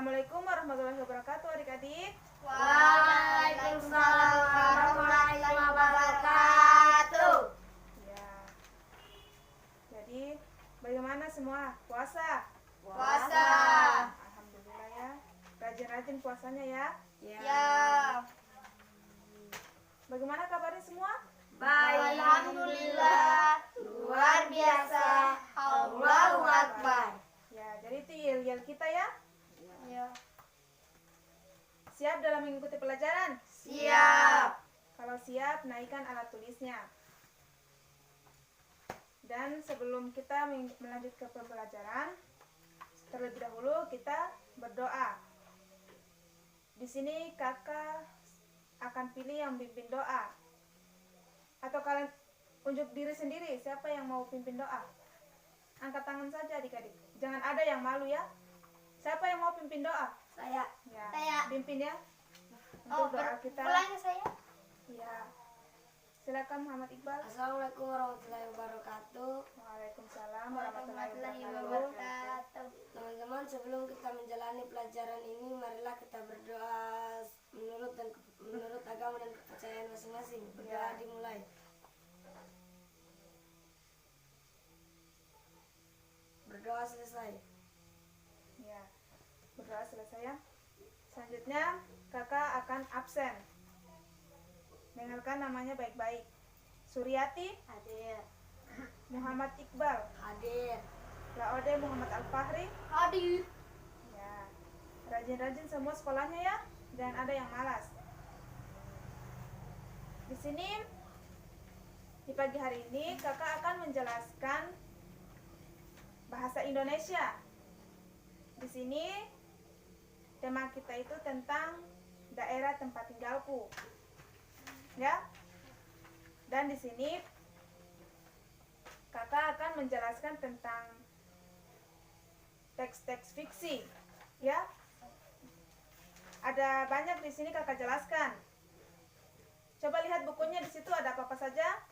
Assalamualaikum warahmatullahi wabarakatuh adik-adik. Waalaikumsalam warahmatullahi wabarakatuh. Ya. Jadi bagaimana semua? Puasa? Puasa. Alhamdulillah ya. Rajin-rajin puasanya ya. Ya. Bagaimana kabarnya semua? Baik. Alhamdulillah. Luar biasa. Allahu Akbar. Ya, jadi itu yel-yel kita ya. Ya. Siap dalam mengikuti pelajaran? Siap. Kalau siap, naikkan alat tulisnya. Dan sebelum kita melanjut ke pembelajaran, terlebih dahulu kita berdoa. Di sini kakak akan pilih yang pimpin doa. Atau kalian unjuk diri sendiri, siapa yang mau pimpin doa? Angkat tangan saja adik-adik. Jangan ada yang malu ya. Siapa yang mau pimpin doa? Saya. Ya, Saya. pimpin ya. Untuk doa kita. Pulangnya saya. Ya. Silakan Muhammad Iqbal. Assalamualaikum warahmatullahi wabarakatuh. Waalaikumsalam warahmatullahi wabarakatuh. wabarakatuh. Teman-teman, sebelum kita menjalani pelajaran ini, marilah kita berdoa menurut agama dan kepercayaan masing-masing. Berdoa dimulai. Berdoa selesai. Ya. Berdoa selesai ya. Selanjutnya kakak akan absen. Dengarkan namanya baik-baik. Suryati Hadir. Muhammad Iqbal. Hadir. Laode Muhammad Al-Fahri. Hadir. Ya. Rajin-rajin semua sekolahnya ya. Jangan ada yang malas. Di sini di pagi hari ini kakak akan menjelaskan bahasa Indonesia. Di sini tema kita itu tentang daerah tempat tinggalku. Ya. Dan di sini kakak akan menjelaskan tentang teks-teks fiksi. Ya. Ada banyak di sini kakak jelaskan. Coba lihat bukunya, di situ ada apa-apa saja?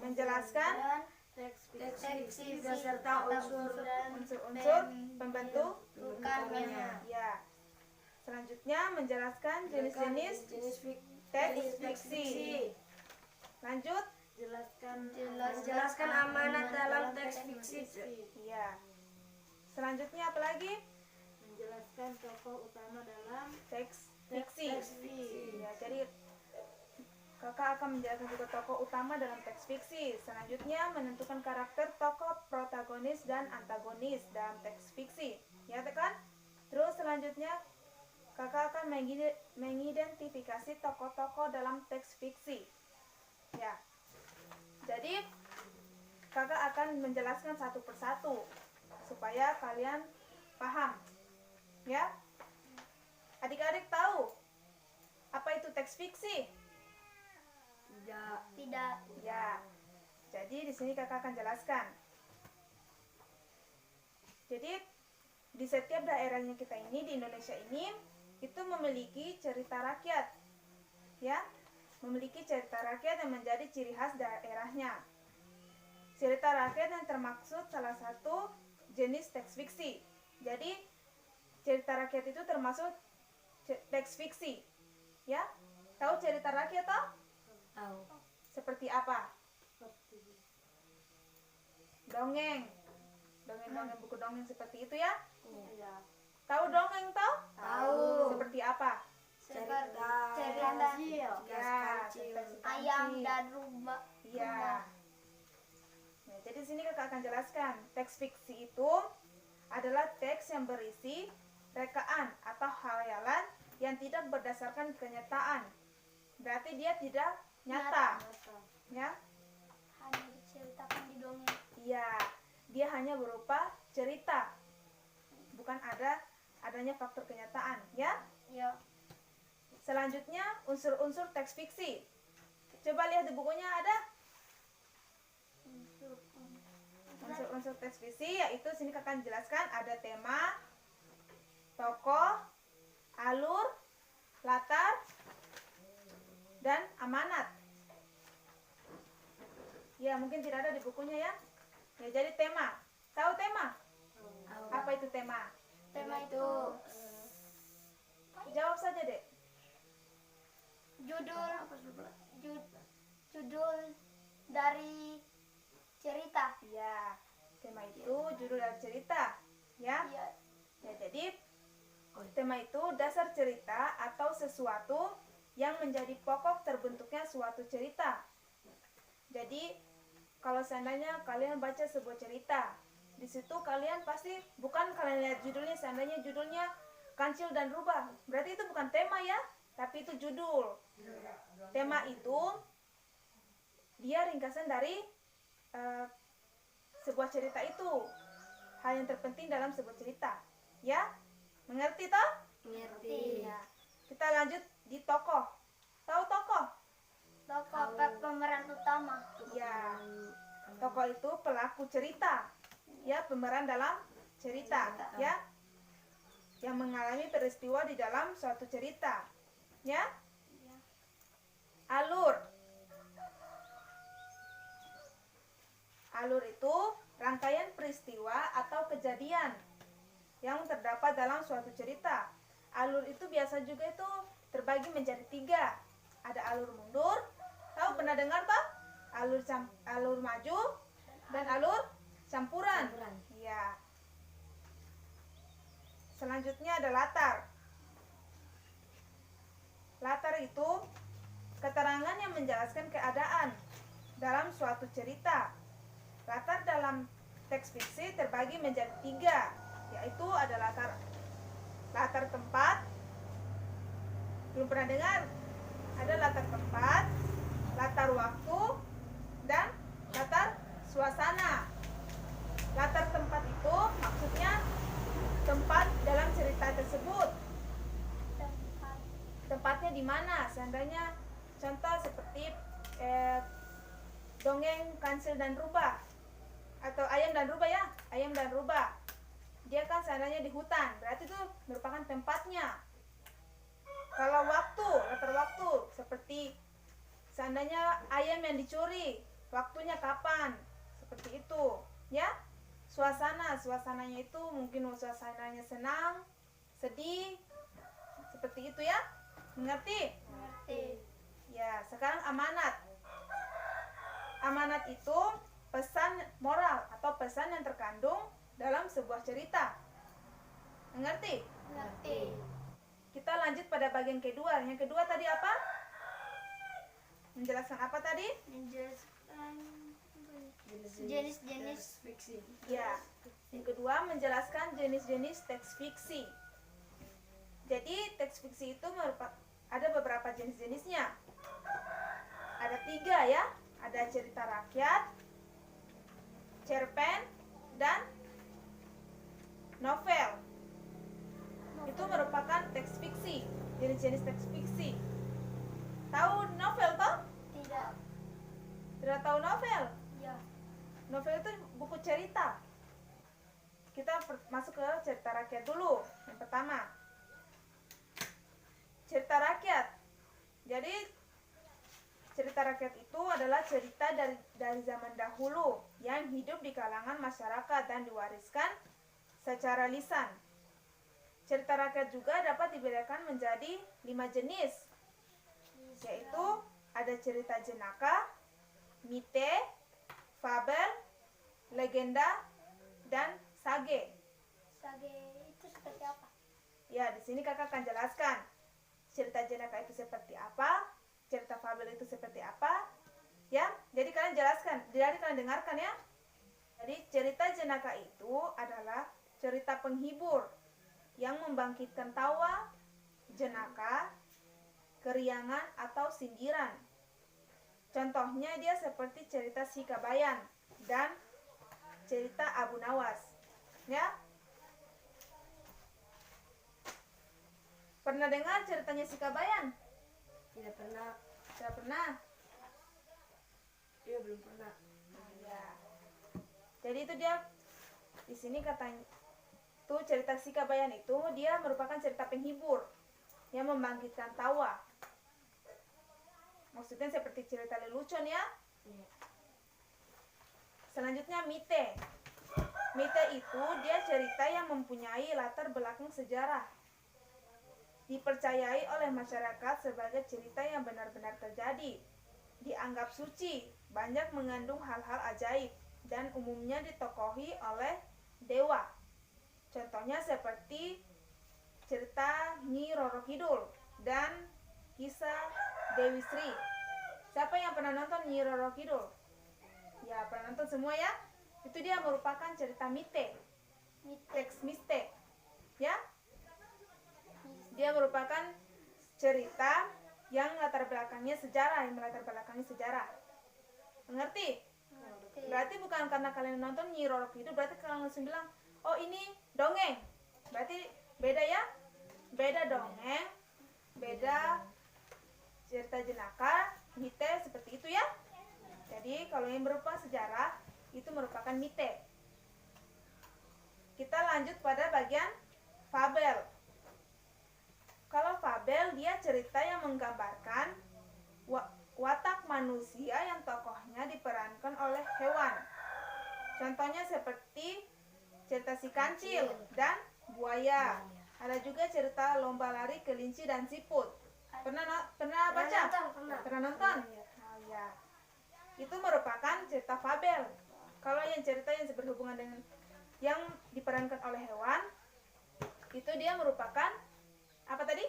Menjelaskan Teks fiksi beserta unsur-unsur pembentuk bukannya. ya. Selanjutnya menjelaskan jenis-jenis teks fiksi. Lanjut. Menjelaskan amanat dalam teks fiksi. Ya. Selanjutnya apa lagi? Menjelaskan tokoh utama dalam Teks fiksi. fiksi. Ya, jadi kakak akan menjelaskan juga tokoh utama dalam teks fiksi. Selanjutnya menentukan karakter tokoh protagonis dan antagonis dalam teks fiksi. Ya kan? Terus selanjutnya kakak akan mengidentifikasi tokoh-tokoh dalam teks fiksi. Ya. Jadi kakak akan menjelaskan satu persatu supaya kalian paham. Ya. Adik-adik tahu apa itu teks fiksi? Tidak. Ya. Jadi di sini kakak akan jelaskan. Jadi di setiap daerahnya kita ini di Indonesia ini itu memiliki cerita rakyat. Ya. Memiliki cerita rakyat yang menjadi ciri khas daerahnya. Cerita rakyat yang termaksud salah satu jenis teks fiksi. Jadi cerita rakyat itu termasuk teks fiksi. Ya. Tahu cerita rakyat toh? Tahu. Seperti apa? Dongeng. Dongeng-dongeng, buku dongeng seperti itu ya. Ya. Tahu dongeng toh? Tahu. Seperti apa? Cerita Kecil. Ya, kecil. cerita si Ayam kancil. dan rumah. Iya. Nah, jadi sini kakak akan jelaskan. Teks fiksi itu adalah teks yang berisi rekaan atau khayalan yang tidak berdasarkan kenyataan. Berarti dia tidak nyata. Ya. Hanya diceritakan di dongeng. Iya, dia hanya berupa cerita. Bukan adanya faktor kenyataan, ya. Ya. Selanjutnya, unsur-unsur teks fiksi. Coba lihat di bukunya ada unsur-unsur teks fiksi, yaitu sini kakak akan jelaskan ada tema, tokoh, alur, latar, dan amanat. Ya, mungkin tidak ada di bukunya ya. Ya, jadi tema. Tahu tema? Apa itu tema? tema itu Jawab saja, Dek. Judul judul dari cerita. Ya, tema itu judul dari cerita. Ya. Iya. Ya, jadi tema itu dasar cerita atau sesuatu yang menjadi pokok terbentuknya suatu cerita. Jadi, kalau seandainya kalian baca sebuah cerita, di situ kalian pasti bukan kalian lihat judulnya, seandainya judulnya Kancil dan Rubah, berarti itu bukan tema ya, tapi itu judul. Tema itu dia ringkasan dari sebuah cerita itu, hal yang terpenting dalam sebuah cerita. Ya, mengerti toh? Mengerti. Ya. Kita lanjut di tokoh. Tahu tokoh? Tokoh pemeran utama. Ya, tokoh itu pelaku cerita, ya, pemeran dalam cerita, ya, yang mengalami peristiwa di dalam suatu cerita, ya. Alur. Alur itu rangkaian peristiwa atau kejadian yang terdapat dalam suatu cerita. Alur itu biasa juga itu terbagi menjadi 3. Ada alur mundur, tahu pernah dengar toh? Alur maju dan alur campuran. Iya. Selanjutnya ada latar. Latar itu keterangan yang menjelaskan keadaan dalam suatu cerita. Latar dalam teks fiksi terbagi menjadi 3, yaitu ada latar tempat. Belum pernah dengar? Ada latar tempat, latar waktu, dan latar suasana. Latar tempat itu maksudnya tempat dalam cerita tersebut. Tempatnya di mana? Seandainya contoh seperti dongeng Kancil dan Rubah atau Ayam dan Rubah ya, Ayam dan Rubah. Dia kan seandainya di hutan, berarti itu merupakan tempatnya. Kalau waktu, latar waktu seperti seandainya ayam yang dicuri, waktunya kapan? Seperti itu, ya. Suasananya itu mungkin suasananya senang, sedih, seperti itu ya. Mengerti? Mengerti. Ya, sekarang amanat. Amanat itu pesan moral atau pesan yang terkandung dalam sebuah cerita. Mengerti? Mengerti. Kita lanjut pada bagian kedua. Yang kedua tadi apa? Menjelaskan apa tadi? Menjelaskan jenis-jenis fiksi. Ya. Yang kedua menjelaskan jenis-jenis teks fiksi. Jadi teks fiksi itu ada beberapa jenis-jenisnya. Ada 3 ya. Ada cerita rakyat, cerpen, dan novel. Itu merupakan teks fiksi, jenis-jenis teks fiksi. Tahu novel toh? tidak. Tidak tahu novel? Ya. Novel itu buku cerita. Kita masuk ke cerita rakyat dulu. Yang pertama, cerita rakyat. Jadi cerita rakyat itu adalah cerita dari zaman dahulu yang hidup di kalangan masyarakat dan diwariskan secara lisan. Cerita rakyat juga dapat dibedakan menjadi 5 jenis, yaitu ada cerita jenaka, mite, fabel, legenda, dan sage. Sage itu seperti apa? Ya, di sini kakak akan jelaskan cerita jenaka itu seperti apa, cerita fabel itu seperti apa. Ya, jadi kalian jelaskan, jadi kalian dengarkan ya. Jadi cerita jenaka itu adalah cerita penghibur yang membangkitkan tawa, jenaka, keriangan atau sindiran. Contohnya dia seperti cerita Si Kabayan dan cerita Abu Nawas. Ya. Pernah dengar ceritanya Si Kabayan? Tidak pernah. Tidak pernah. Iya, belum pernah. Ya. Jadi itu dia di sini katanya tuh cerita Si Kabayan itu dia merupakan cerita penghibur yang membangkitkan tawa. Maksudnya seperti cerita lelucon ya. Iya. Selanjutnya mite. Mite itu dia cerita yang mempunyai latar belakang sejarah. Dipercayai oleh masyarakat sebagai cerita yang benar-benar terjadi. Dianggap suci, banyak mengandung hal-hal ajaib, dan umumnya ditokohi oleh dewa. Contohnya seperti cerita Nyi Roro Kidul dan kisah Dewi Sri. Siapa yang pernah nonton Nyi Roro Kidul? Ya, pernah nonton semua ya? Itu dia merupakan cerita mite, teks miste. Ya? Dia merupakan cerita yang latar belakangnya sejarah, Mengerti? Berarti bukan karena kalian nonton Nyi Roro Kidul berarti kalian langsung bilang, "Oh, ini dongeng." Berarti beda ya? Beda dongeng, beda cerita jenaka, mite seperti itu ya. Jadi kalau yang berupa sejarah itu merupakan mite. Kita lanjut pada bagian fabel. Kalau fabel dia cerita yang menggambarkan watak manusia yang tokohnya diperankan oleh hewan. Contohnya seperti cerita si kancil dan buaya. Ada juga cerita lomba lari kelinci dan siput. Pernah baca? Pernah nonton? Oh ya. Itu merupakan cerita fabel. Kalau yang cerita yang berhubungan dengan yang diperankan oleh hewan, itu dia merupakan apa tadi?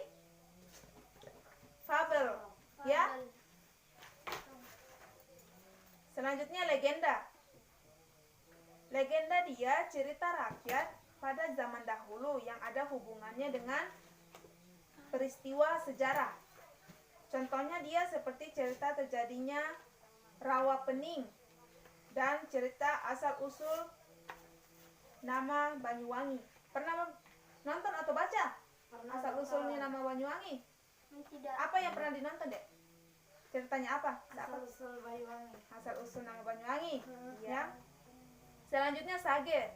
Fabel. Ya. Selanjutnya legenda. Legenda dia cerita rakyat pada zaman dahulu yang ada hubungannya dengan peristiwa sejarah. Contohnya dia seperti cerita terjadinya Rawa Pening dan cerita asal-usul nama Banyuwangi. Pernah nonton atau baca? Asal-usulnya nama Banyuwangi? Tidak. Apa yang pernah dinonton, Dek? Ceritanya apa? Asal-usul Banyuwangi. Asal-usul nama Banyuwangi. Ya. Selanjutnya Sage.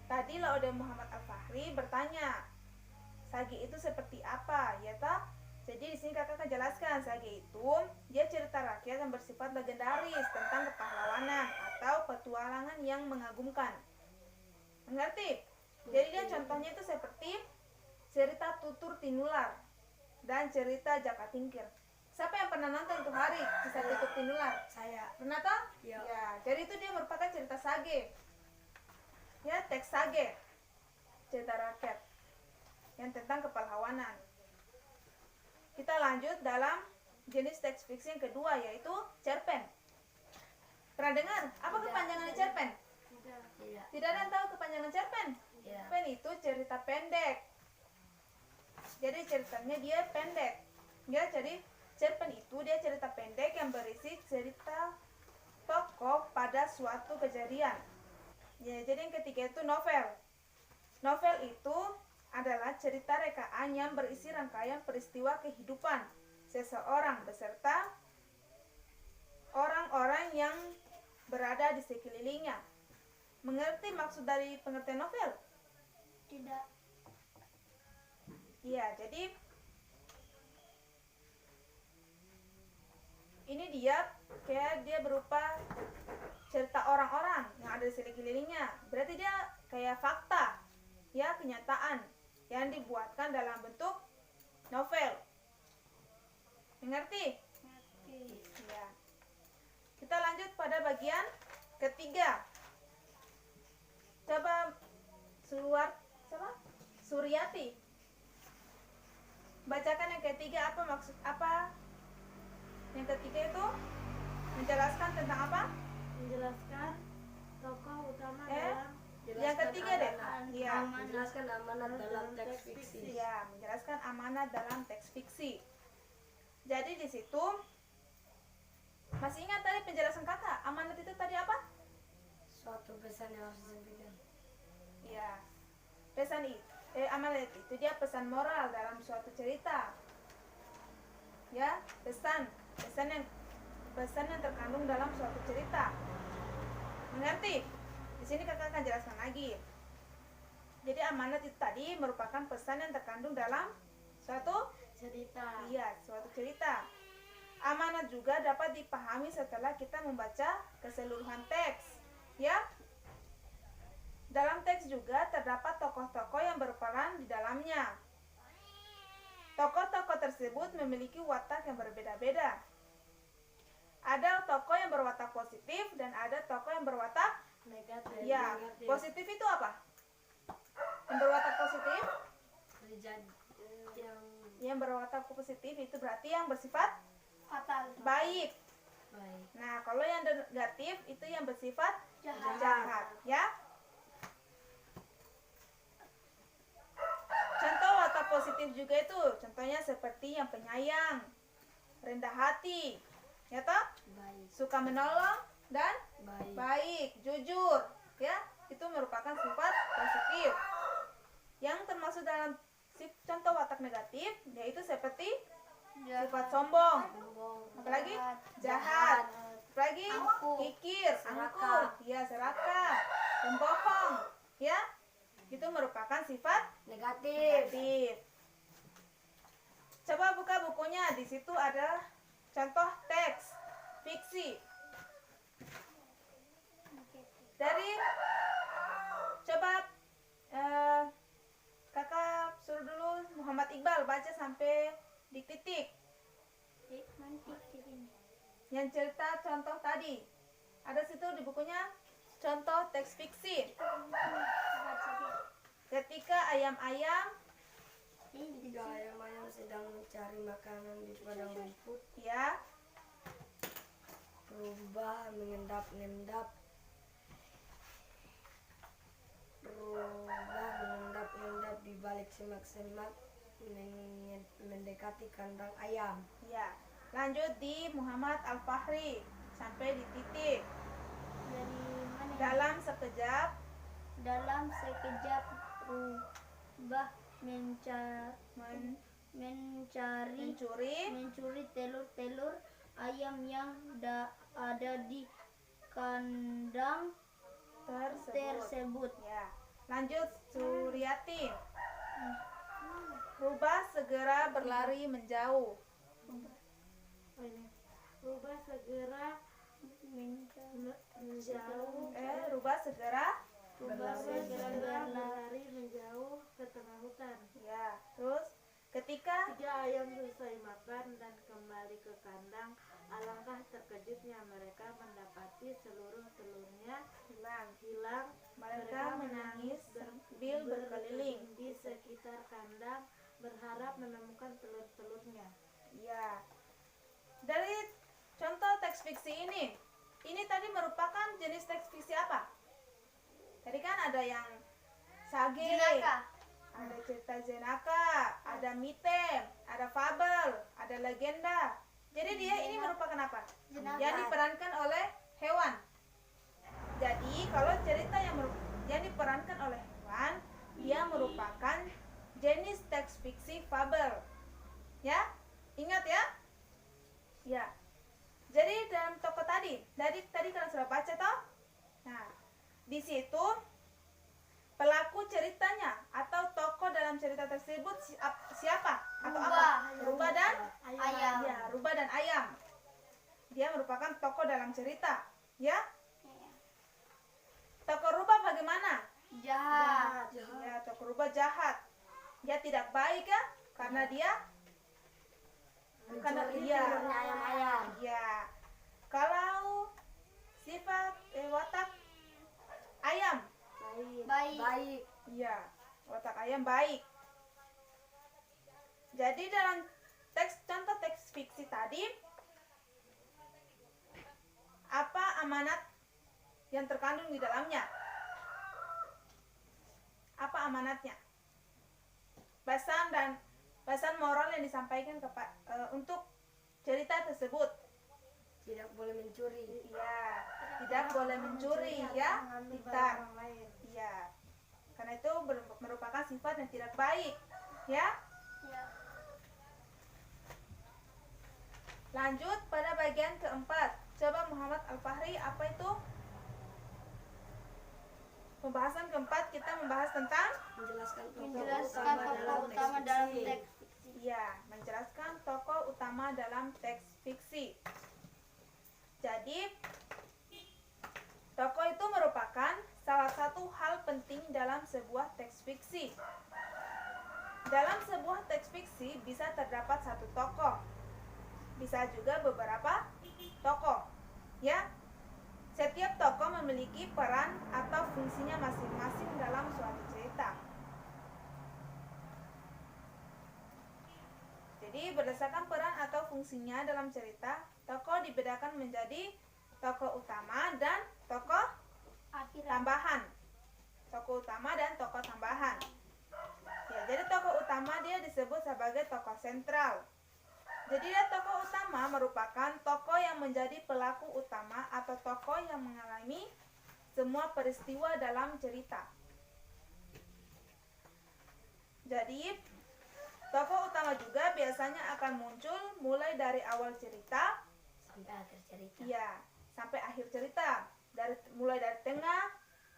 Tadi Laude Muhammad Al-Fahri bertanya, Sage itu seperti apa? Ya toh? Jadi di sini kakak akan jelaskan. Sage itu dia cerita rakyat yang bersifat legendaris tentang kepahlawanan atau petualangan yang mengagumkan. Mengerti? Jadi dia contohnya itu seperti cerita Tutur Tinular dan cerita Jaka Tingkir. Siapa yang pernah nonton itu hari kisah Tutur Tinular? Saya. Pernah toh? Ya. Ya. Jadi itu dia merupakan cerita Sage. Ya, teks Sage. Cerita rakyat yang tentang kepahlawanan. Kita lanjut dalam jenis teks fiksi yang kedua yaitu cerpen. Pernah dengar? Apa kepanjangan cerpen? Tidak. Tidak ada yang tahu kepanjangan cerpen? Tidak. Cerpen itu cerita pendek. Jadi ceritanya dia pendek. Ya, jadi cerpen itu dia cerita pendek yang berisi cerita tokoh pada suatu kejadian. Ya, jadi yang ketiga itu novel. Novel itu adalah cerita rekaan yang berisi rangkaian peristiwa kehidupan seseorang beserta orang-orang yang berada di sekelilingnya. Mengerti maksud dari pengertian novel? Tidak. Iya, jadi ini dia kayak dia berupa cerita orang-orang yang ada di sekelilingnya. Berarti dia kayak fakta, ya, kenyataan yang dibuatkan dalam bentuk novel. Mengerti? Mengerti. Ya. Kita lanjut pada bagian ketiga. Coba Suryati. Bacakan yang ketiga apa maksud apa? Yang ketiga itu menjelaskan tentang apa? Menjelaskan tokoh utama Yang Jelaskan ketiga deh. amanat. Iya. Menjelaskan amanat dalam teks fiksi. Ya, menjelaskan amanat dalam teks fiksi. Jadi di situ masih ingat tadi penjelasan kakak? Amanat itu tadi apa? Suatu pesan yang harus disampaikan. Ya. Amanat itu dia pesan moral dalam suatu cerita. Ya, pesan yang terkandung dalam suatu cerita. Mengerti? Di sini kakak akan jelaskan lagi. Jadi amanat itu tadi merupakan pesan yang terkandung dalam suatu cerita. iya, suatu cerita. Amanat juga dapat dipahami setelah kita membaca keseluruhan teks. Ya. memiliki watak yang berbeda-beda. Ada tokoh yang berwatak positif dan ada tokoh yang berwatak Negatif. ya. Positif itu apa? Yang berwatak positif? Yang berwatak positif itu berarti yang bersifat Fatal. baik. Baik. Nah, kalau yang negatif itu yang bersifat Jahat. jahat, ya. Contoh watak positif juga itu, contohnya seperti yang penyayang, rendah hati, ya toh? Baik. Suka menolong dan Baik. baik, jujur, ya. Itu merupakan sifat positif. Yang termasuk dalam contoh watak negatif yaitu seperti sifat sombong, apalagi jahat, apalagi kikir, angkuh, ya serakah, pembohong, ya. Itu merupakan sifat Negatif. negatif. Coba buka bukunya, di situ ada contoh teks fiksi. Dari coba kakak suruh dulu Muhammad Iqbal baca sampai di titik yang cerita contoh tadi. Ada situ di bukunya contoh teks fiksi. Ketika ayam-ayam Tiga ayam-ayam sedang mencari makanan di padang rumput, ya Rubah mengendap-endap. Rubah mengendap-endap di balik semak-semak mendekati kandang ayam. ya. Lanjut di Muhammad Al-Fahri sampai di titik. Dari mana? Dalam sekejap Dalam sekejap Rubah mencari mencuri telur-telur ayam yang ada di kandang tersebut. Ya. Lanjut Suryati. Rubah segera berlari menjauh. Rubah segera menjauh. Rubah segera berlari menjauh ke tengah hutan. ya. Terus ketika Tiga ayam selesai makan dan kembali ke kandang, alangkah terkejutnya mereka mendapati seluruh telurnya hilang. mereka menangis sambil berkeliling. di sekitar kandang berharap menemukan telur-telurnya. Ya. Dari contoh teks fiksi ini tadi merupakan jenis teks fiksi apa? Tadi kan ada yang sage, Jenaka. ada cerita jenaka, ada mitem, ada fabel, ada legenda. Jadi dia ini merupakan apa? Jenaka. Yang diperankan oleh hewan. Jadi kalau cerita yang diperankan oleh hewan, dia merupakan jenis teks fiksi fabel. Ya? Ingat ya? Ya. Jadi dalam toko tadi kalian sudah baca toh? Nah, di situ pelaku ceritanya atau tokoh dalam cerita tersebut siapa? Atau apa? Rubah dan Ayam. Ya, Rubah dan ayam. Dia merupakan tokoh dalam cerita, ya? Tokoh Rubah bagaimana? Jahat. Ya, tokoh Rubah jahat. Dia tidak baik ya, karena dia telurnya ayam-ayam. Ya. Kalau sifat watak ayam, Baik. ya, watak ayam baik. Jadi dalam contoh teks fiksi tadi, apa amanat yang terkandung di dalamnya? Apa amanatnya? Pesan moral yang disampaikan untuk cerita tersebut. Tidak boleh mencuri. Ya, tidak boleh mencuri ya, kita. Ya, karena itu merupakan sifat yang tidak baik, ya. Lanjut pada bagian keempat. Coba Muhammad Al-Fahri, apa itu? Pembahasan keempat kita membahas tentang Menjelaskan tokoh utama dalam teks fiksi. ya, menjelaskan tokoh utama dalam teks fiksi. Jadi, tokoh itu merupakan salah satu hal penting dalam sebuah teks fiksi. Dalam sebuah teks fiksi bisa terdapat satu tokoh bisa juga beberapa tokoh. Ya. Setiap tokoh memiliki peran atau fungsinya masing-masing dalam suatu cerita. Jadi berdasarkan peran atau fungsinya dalam cerita, tokoh dibedakan menjadi tokoh utama dan tokoh tambahan. Tokoh utama dan tokoh tambahan. Ya, jadi tokoh utama dia disebut sebagai tokoh sentral. Jadi dia tokoh utama merupakan tokoh yang menjadi pelaku utama atau tokoh yang mengalami semua peristiwa dalam cerita. Jadi tokoh utama juga biasanya akan muncul mulai dari awal cerita sampai akhir cerita. ya, sampai akhir cerita. Mulai dari tengah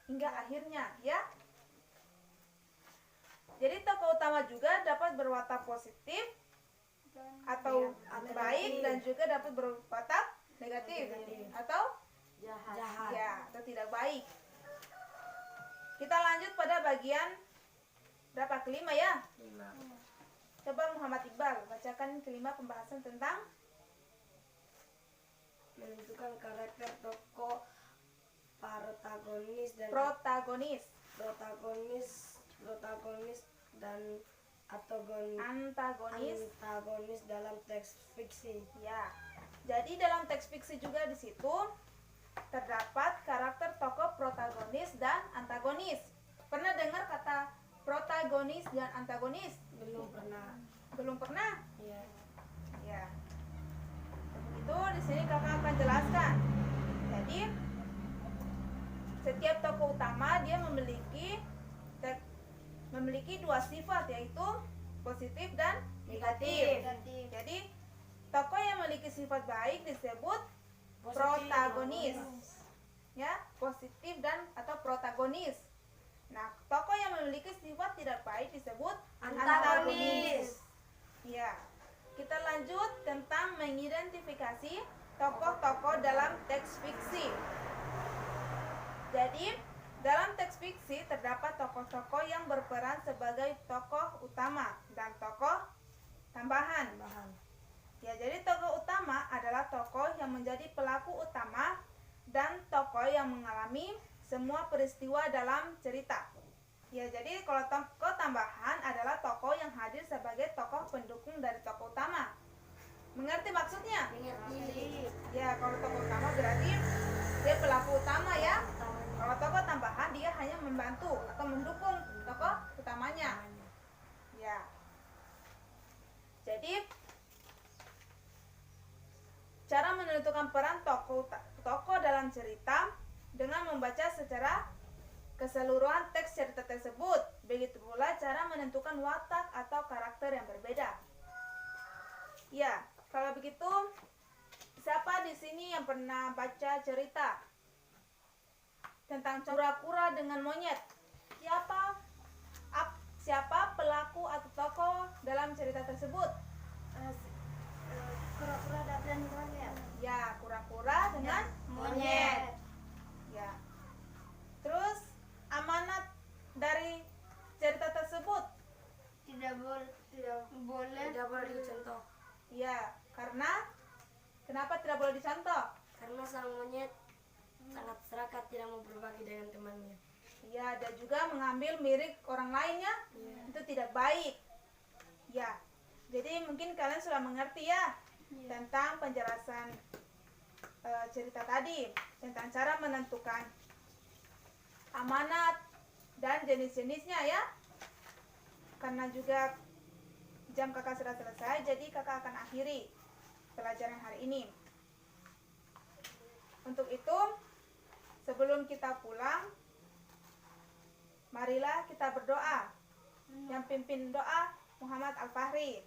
hingga akhirnya, ya. Jadi tokoh utama juga dapat berwatak positif atau baik dan juga dapat berwatak negatif atau Jahat. ya, atau tidak baik. Kita lanjut pada bagian berapa? Kelima ya. 5. Coba Muhammad Iqbal bacakan kelima pembahasan tentang Menentukan karakter tokoh protagonis dan protagonis, dan antagonis. antagonis dalam teks fiksi. Ya. Jadi dalam teks fiksi juga di situ terdapat karakter tokoh protagonis dan antagonis. Pernah dengar kata protagonis dan antagonis? Belum pernah. Belum pernah? Ya. Ya. Itu di sini kakak akan jelaskan. Jadi setiap tokoh utama dia memiliki dua sifat, yaitu positif dan negatif. Jadi tokoh yang memiliki sifat baik disebut protagonis. Ya, positif dan atau protagonis. Nah, tokoh yang memiliki sifat tidak baik disebut antagonis. Ya. Kita lanjut tentang mengidentifikasi tokoh-tokoh dalam teks fiksi. Jadi, dalam teks fiksi terdapat tokoh-tokoh yang berperan sebagai tokoh utama dan tokoh tambahan. Ya, jadi tokoh utama adalah tokoh yang menjadi pelaku utama dan tokoh yang mengalami semua peristiwa dalam cerita. Ya, jadi kalau tokoh tambahan adalah tokoh yang hadir sebagai tokoh pendukung dari tokoh utama. Mengerti maksudnya? Mengerti. Ya, kalau tokoh utama berarti dia pelaku utama ya. Kalau tokoh tambahan dia hanya membantu atau mendukung tokoh utamanya. Ya. Jadi cara menentukan peran tokoh dalam cerita dengan membaca secara keseluruhan teks cerita tersebut. Begitu pula cara menentukan watak atau karakter yang berbeda. Ya, kalau begitu siapa di sini yang pernah baca cerita tentang kura-kura dengan monyet? Siapa pelaku atau tokoh dalam cerita tersebut? Kura-kura dan monyet. Ya, kura-kura dengan Monyet. Ya. Terus amanat dari cerita tersebut? Tidak boleh dicontoh. Ya, kenapa tidak boleh dicontoh? Karena sang monyet sangat serakah, tidak mau berbagi dengan temannya. Ya, dan juga mengambil milik orang lainnya, itu tidak baik. Ya, jadi mungkin kalian sudah mengerti ya tentang penjelasan cerita tadi, tentang cara menentukan amanat dan jenis-jenisnya ya. Karena juga jam kakak sudah selesai, jadi kakak akan akhiri pelajaran hari ini. Untuk itu, sebelum kita pulang, marilah kita berdoa. Yang pimpin doa Muhammad Al-Fahri.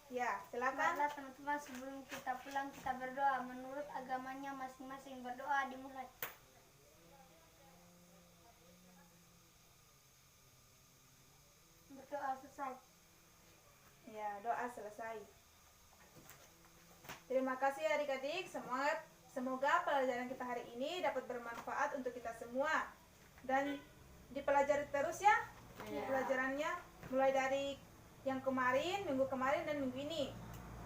Ya, silakan. Marilah teman-teman, sebelum kita pulang kita berdoa menurut agamanya masing-masing. Berdoa dimulai. Berdoa selesai. Ya, doa selesai. Terima kasih adik-adik. Semoga pelajaran kita hari ini dapat bermanfaat untuk kita semua. Dan dipelajari terus ya pelajarannya, mulai dari yang kemarin, minggu kemarin dan minggu ini.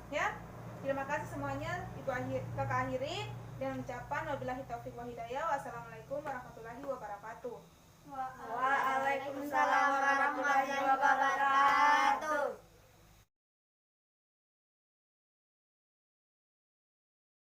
Ya, terima kasih semuanya. Kakak akhiri dengan ucapan wabillahi taufiq wa hidayah. Wassalamualaikum warahmatullahi wabarakatuh. Waalaikumsalam warahmatullahi